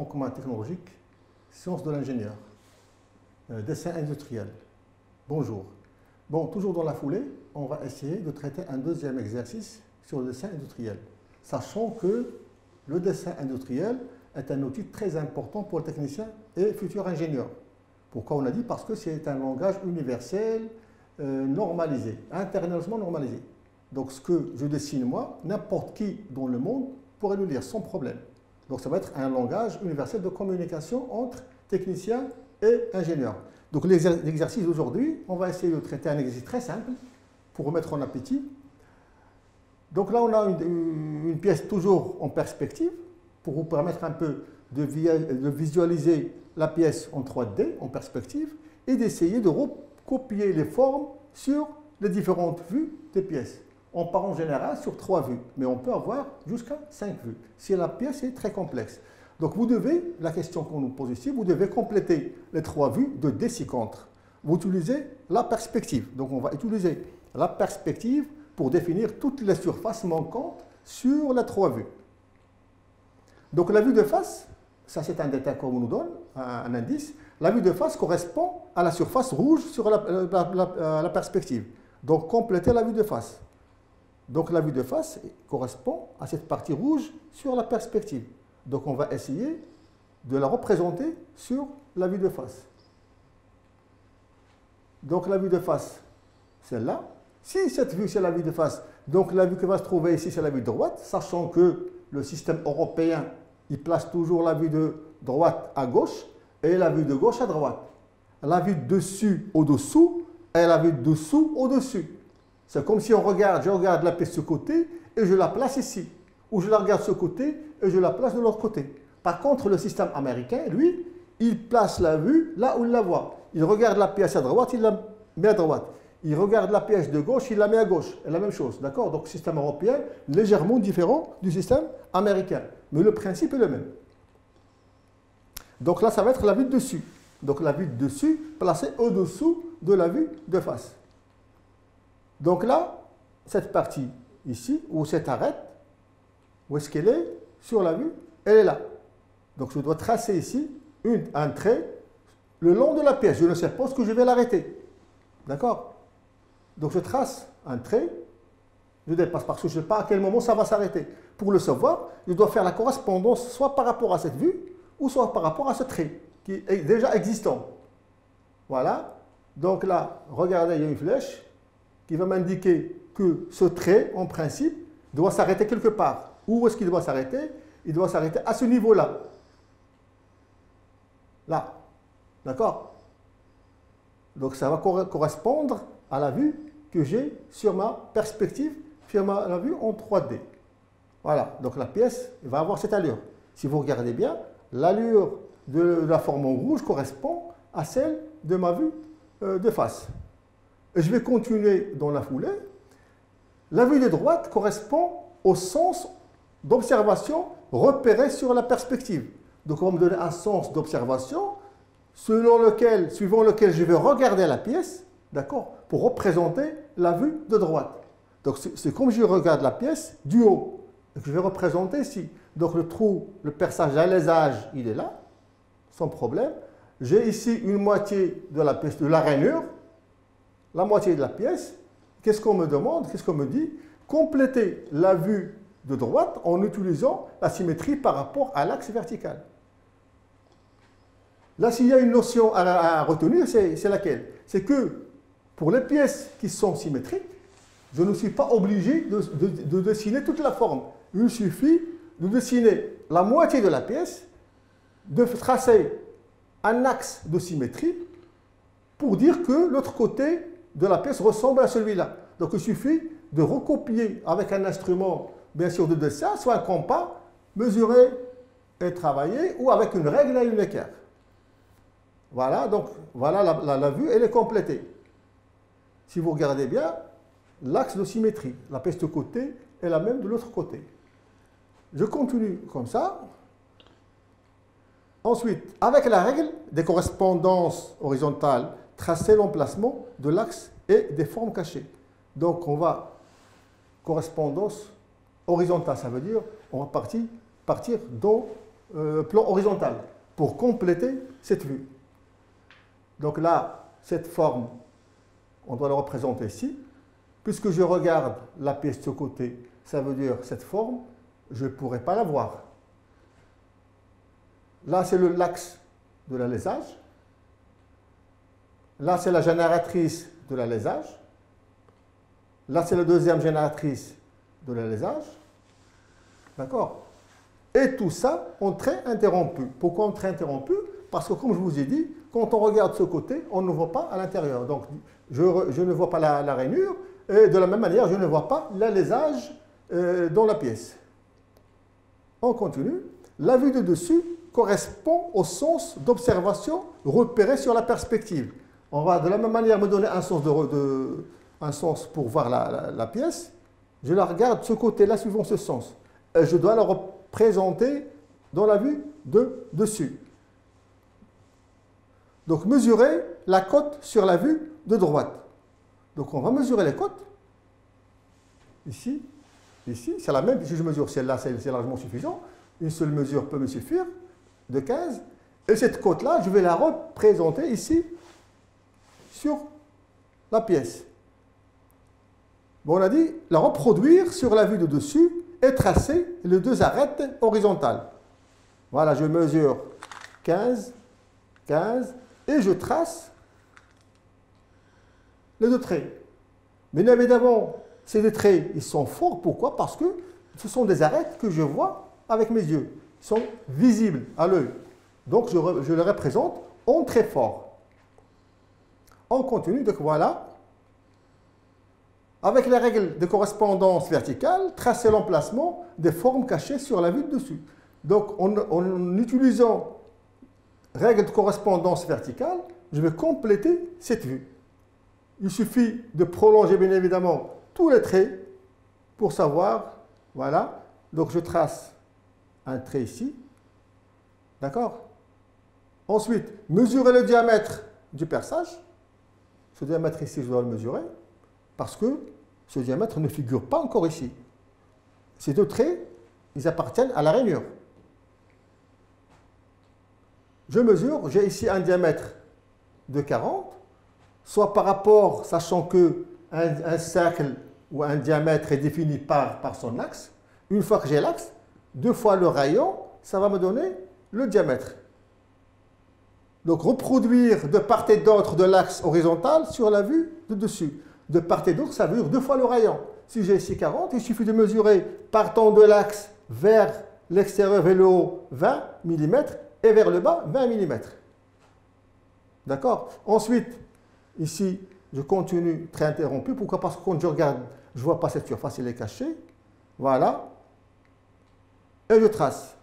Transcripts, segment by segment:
en commun technologique, sciences de l'ingénieur, dessin industriel. Bonjour. Bon, toujours dans la foulée, on va essayer de traiter un deuxième exercice sur le dessin industriel, sachant que le dessin industriel est un outil très important pour le technicien et futur ingénieur. Pourquoi on a dit? Parce que c'est un langage universel, normalisé, internationalement normalisé. Donc ce que je dessine moi, n'importe qui dans le monde pourrait le lire sans problème. Donc ça va être un langage universel de communication entre techniciens et ingénieurs. Donc l'exercice d'aujourd'hui, on va essayer de traiter un exercice très simple pour remettre en appétit. Donc là, on a une pièce toujours en perspective pour vous permettre un peu de visualiser la pièce en 3D, en perspective, et d'essayer de recopier les formes sur les différentes vues des pièces. On part en général sur 3 vues, mais on peut avoir jusqu'à 5 vues, si la pièce est très complexe. Donc vous devez, la question qu'on nous pose ici, vous devez compléter les 3 vues de décicontre. Vous utilisez la perspective. Donc on va utiliser la perspective pour définir toutes les surfaces manquantes sur les 3 vues. Donc la vue de face, ça c'est un détail qu'on nous donne, un indice. La vue de face correspond à la surface rouge sur la perspective. Donc complétez la vue de face. Donc la vue de face correspond à cette partie rouge sur la perspective. Donc on va essayer de la représenter sur la vue de face. Donc la vue de face, celle-là. Si cette vue c'est la vue de face, donc la vue qui va se trouver ici c'est la vue de droite, sachant que le système européen, il place toujours la vue de droite à gauche et la vue de gauche à droite. La vue de dessus au-dessous et la vue de dessous au-dessus. C'est comme si je regarde la pièce de ce côté et je la place ici. Ou je la regarde de ce côté et je la place de l'autre côté. Par contre, le système américain, lui, il place la vue là où il la voit. Il regarde la pièce à droite, il la met à droite. Il regarde la pièce de gauche, il la met à gauche. C'est la même chose, d'accord? Donc, le système européen, légèrement différent du système américain. Mais le principe est le même. Donc là, ça va être la vue de dessus. Donc, la vue de dessus placée au-dessous de la vue de face. Donc là, cette partie ici, où cette arête, où est-ce qu'elle est? Sur la vue, elle est là. Donc je dois tracer ici un trait le long de la pièce. Je ne sais pas ce que je vais l'arrêter. D'accord? Donc je trace un trait, je dépasse parce que je ne sais pas à quel moment ça va s'arrêter. Pour le savoir, je dois faire la correspondance soit par rapport à cette vue, ou soit par rapport à ce trait qui est déjà existant. Voilà. Donc là, regardez, il y a une flèche qui va m'indiquer que ce trait, en principe, doit s'arrêter quelque part. Où est-ce qu'il doit s'arrêter? Il doit s'arrêter à ce niveau-là. Là. D'accord? Donc ça va correspondre à la vue que j'ai sur ma perspective, sur la vue en 3D. Voilà. Donc la pièce va avoir cette allure. Si vous regardez bien, l'allure de la forme en rouge correspond à celle de ma vue de face. Et je vais continuer dans la foulée. La vue de droite correspond au sens d'observation repéré sur la perspective. Donc on va me donner un sens d'observation suivant lequel je vais regarder la pièce, d'accord, pour représenter la vue de droite. Donc c'est comme je regarde la pièce du haut, et que je vais représenter ici. Donc le trou, le perçage d'alésage, il est là, sans problème. J'ai ici une moitié de la pièce, de la rainure, la moitié de la pièce. Qu'est-ce qu'on me demande? Qu'est-ce qu'on me dit? Compléter la vue de droite en utilisant la symétrie par rapport à l'axe vertical. Là, s'il y a une notion à retenir, c'est laquelle? C'est que pour les pièces qui sont symétriques, je ne suis pas obligé de dessiner toute la forme. Il suffit de dessiner la moitié de la pièce, de tracer un axe de symétrie pour dire que l'autre côté de la pièce ressemble à celui-là. Donc il suffit de recopier avec un instrument, bien sûr, de dessin, soit un compas, mesurer et travailler, ou avec une règle et une équerre. Voilà, donc voilà la vue, elle est complétée. Si vous regardez bien, l'axe de symétrie, la pièce de côté est la même de l'autre côté. Je continue comme ça. Ensuite, avec la règle des correspondances horizontales, tracer l'emplacement de l'axe et des formes cachées. Donc on va correspondance horizontale, ça veut dire on va partir dans plan horizontal pour compléter cette vue. Donc là, cette forme, on doit la représenter ici. Puisque je regarde la pièce de ce côté, ça veut dire cette forme, je ne pourrai pas la voir. Là, c'est l'axe de l'alésage. Là, c'est la génératrice de l'alésage. Là, c'est la deuxième génératrice de l'alésage. D'accord? Et tout ça en trait interrompu. Pourquoi en trait interrompu? Parce que, comme je vous ai dit, quand on regarde ce côté, on ne voit pas à l'intérieur. Donc, je ne vois pas la rainure. Et de la même manière, je ne vois pas l'alésage dans la pièce. On continue. La vue de dessus correspond au sens d'observation repéré sur la perspective. On va de la même manière me donner un sens pour voir la pièce. Je la regarde de ce côté-là suivant ce sens. Et je dois la représenter dans la vue de dessus. Donc mesurer la cote sur la vue de droite. Donc on va mesurer les côtes. Ici, c'est la même. Si je mesure celle-là, c'est largement suffisant. Une seule mesure peut me suffire, de 15. Et cette côte-là, je vais la représenter ici, sur la pièce. Bon, on a dit la reproduire sur la vue de dessus et tracer les deux arêtes horizontales. Voilà, je mesure 15, 15, et je trace les deux traits. Mais évidemment, ces deux traits, ils sont forts. Pourquoi? Parce que ce sont des arêtes que je vois avec mes yeux. Ils sont visibles à l'œil. Donc, je les représente en très fort. On continue. Donc, voilà. Avec les règles de correspondance verticale, tracer l'emplacement des formes cachées sur la vue de dessus. Donc, en utilisant règles de correspondance verticale, je vais compléter cette vue. Il suffit de prolonger, bien évidemment, tous les traits pour savoir. Voilà. Donc, je trace un trait ici. D'accord? Ensuite, mesurer le diamètre du perçage. Ce diamètre ici, je dois le mesurer parce que ce diamètre ne figure pas encore ici. Ces deux traits, ils appartiennent à la rainure. Je mesure, j'ai ici un diamètre de 40, soit par rapport, sachant qu'un cercle ou un diamètre est défini par son axe. Une fois que j'ai l'axe, 2 fois le rayon, ça va me donner le diamètre. Donc reproduire de part et d'autre de l'axe horizontal sur la vue de dessus. De part et d'autre, ça veut dire 2 fois le rayon. Si j'ai ici 40, il suffit de mesurer partant de l'axe vers l'extérieur, vers le haut, 20 mm et vers le bas, 20 mm. D'accord? Ensuite, ici, je continue trait interrompu. Pourquoi? Parce que quand je regarde, je ne vois pas cette surface, elle est cachée. Voilà. Et je trace.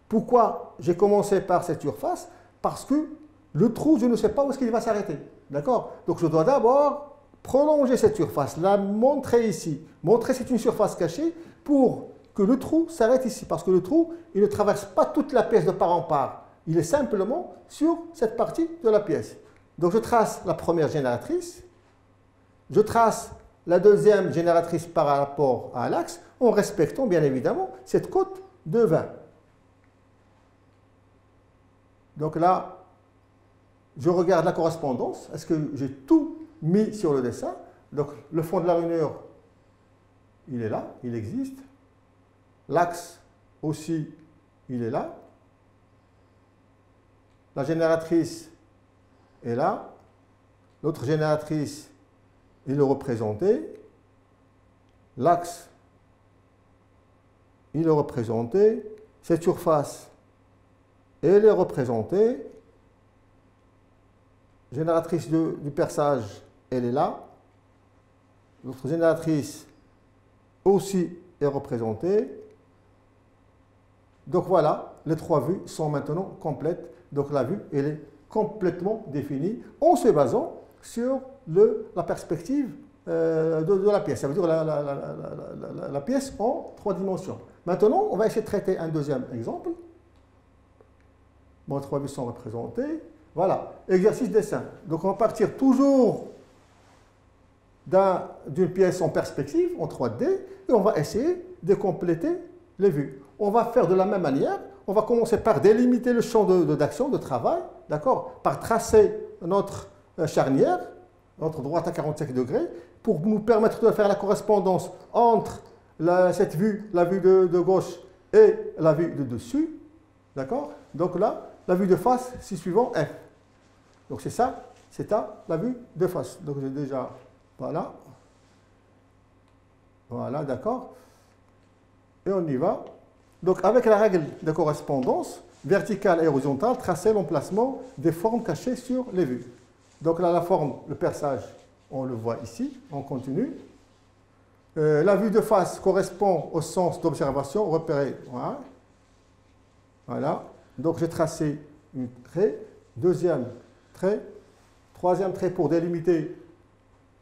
Pourquoi j'ai commencé par cette surface? Parce que le trou, je ne sais pas où est-ce qu'il va s'arrêter. D'accord? Donc je dois d'abord prolonger cette surface, la montrer ici. Montrer c'est une surface cachée pour que le trou s'arrête ici. Parce que le trou, il ne traverse pas toute la pièce de part en part. Il est simplement sur cette partie de la pièce. Donc je trace la première génératrice. Je trace la deuxième génératrice par rapport à l'axe, en respectant bien évidemment cette cote de 20. Donc là, je regarde la correspondance. Est-ce que j'ai tout mis sur le dessin? Donc le fond de la rainure, il est là, il existe. L'axe aussi, il est là. La génératrice est là. L'autre génératrice, il est représenté. L'axe, il est représenté. Cette surface, elle est représentée. Génératrice du perçage, elle est là. L'autre génératrice aussi est représentée. Donc voilà, les 3 vues sont maintenant complètes. Donc la vue, elle est complètement définie en se basant sur la perspective de la pièce. Ça veut dire la pièce en 3 dimensions. Maintenant, on va essayer de traiter un deuxième exemple. Bon, 3 vues sont représentées. Voilà, exercice dessin. Donc on va partir toujours d'une pièce en perspective, en 3D, et on va essayer de compléter les vues. On va faire de la même manière. On va commencer par délimiter le champ d'action, de travail, d'accord, par tracer notre charnière, notre droite à 45 degrés, pour nous permettre de faire la correspondance entre cette vue, la vue de gauche et la vue de dessus, d'accord. Donc là, la vue de face, c'est suivant F. Donc c'est ça, c'est la vue de face. Donc j'ai déjà, voilà, voilà, d'accord. Et on y va. Donc avec la règle de correspondance, verticale et horizontale, tracer l'emplacement des formes cachées sur les vues. Donc là, la forme, le perçage, on le voit ici, on continue. La vue de face correspond au sens d'observation repéré. Voilà. Voilà. Donc j'ai tracé un trait, deuxième trait, troisième trait pour délimiter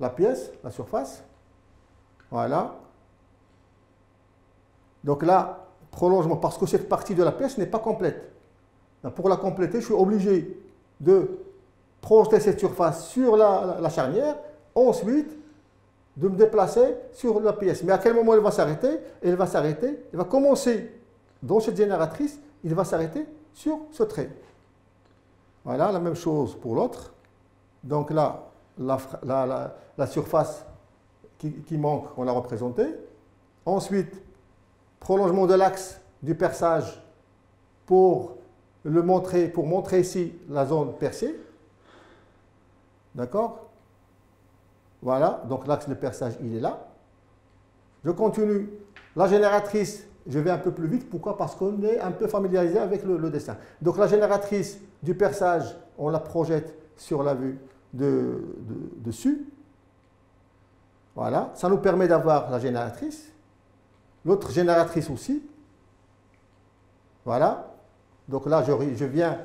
la pièce, la surface. Voilà. Donc là, prolongement, parce que cette partie de la pièce n'est pas complète. Là, pour la compléter, je suis obligé de projeter cette surface sur la charnière, ensuite de me déplacer sur la pièce. Mais à quel moment elle va s'arrêter? Elle va s'arrêter, elle va commencer dans cette génératrice, il va s'arrêter sur ce trait. Voilà, la même chose pour l'autre. Donc là, la surface qui manque, on l'a représentée. Ensuite, prolongement de l'axe du perçage pour montrer ici la zone percée. D'accord? Voilà, donc l'axe de perçage, il est là. Je continue. La génératrice, je vais un peu plus vite. Pourquoi? Parce qu'on est un peu familiarisé avec le dessin. Donc la génératrice du perçage, on la projette sur la vue dessus. Voilà, ça nous permet d'avoir la génératrice. L'autre génératrice aussi. Voilà. Donc là, je viens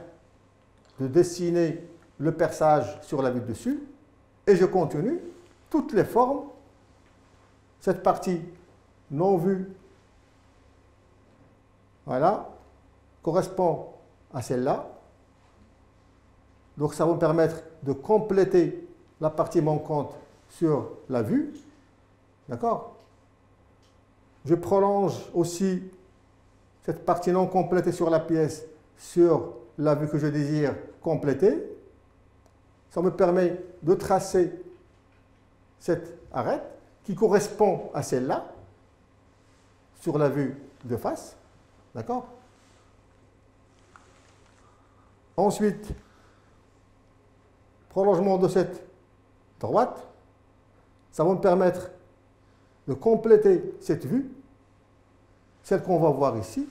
de dessiner le perçage sur la vue de dessus. Et je continue toutes les formes. Cette partie non vue, voilà, correspond à celle-là. Donc ça va me permettre de compléter la partie manquante sur la vue. D'accord? Je prolonge aussi cette partie non complétée sur la pièce sur la vue que je désire compléter. Ça me permet de tracer cette arête qui correspond à celle-là sur la vue de face. D'accord? Ensuite, prolongement de cette droite. Ça va me permettre de compléter cette vue, celle qu'on va voir ici,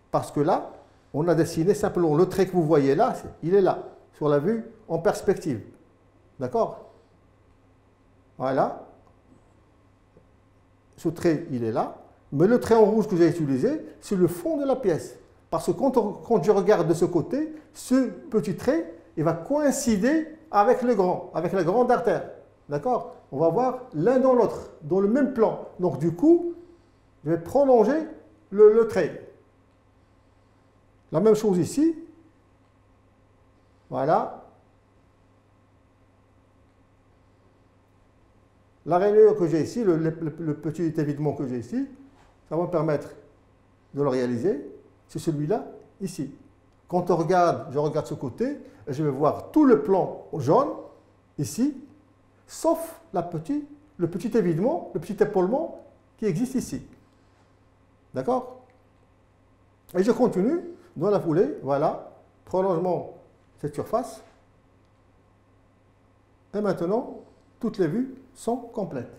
parce que là, on a dessiné simplement le trait que vous voyez là, il est là, sur la vue en perspective. D'accord? Voilà. Ce trait, il est là. Mais le trait en rouge que j'ai utilisé, c'est le fond de la pièce. Parce que quand je regarde de ce côté, ce petit trait, il va coïncider avec le grand, avec la grande artère. D'accord? On va voir l'un dans l'autre, dans le même plan. Donc du coup, je vais prolonger le trait. La même chose ici. Voilà. La rainure que j'ai ici, le petit évidement que j'ai ici, ça va me permettre de le réaliser. C'est celui-là, ici. Quand je regarde ce côté, je vais voir tout le plan jaune, ici, sauf le petit évidement, le petit épaulement qui existe ici. D'accord? Et je continue dans la foulée, voilà, prolongement de cette surface. Et maintenant, toutes les vues sont complètes.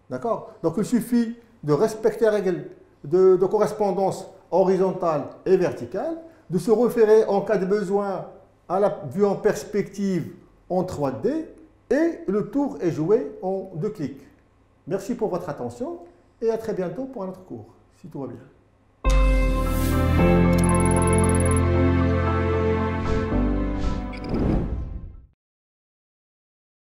D'accord? Donc il suffit de respecter la règle de correspondance horizontale et verticale, de se référer en cas de besoin à la vue en perspective en 3D, et le tour est joué en 2 clics. Merci pour votre attention et à très bientôt pour un autre cours, si tout va bien.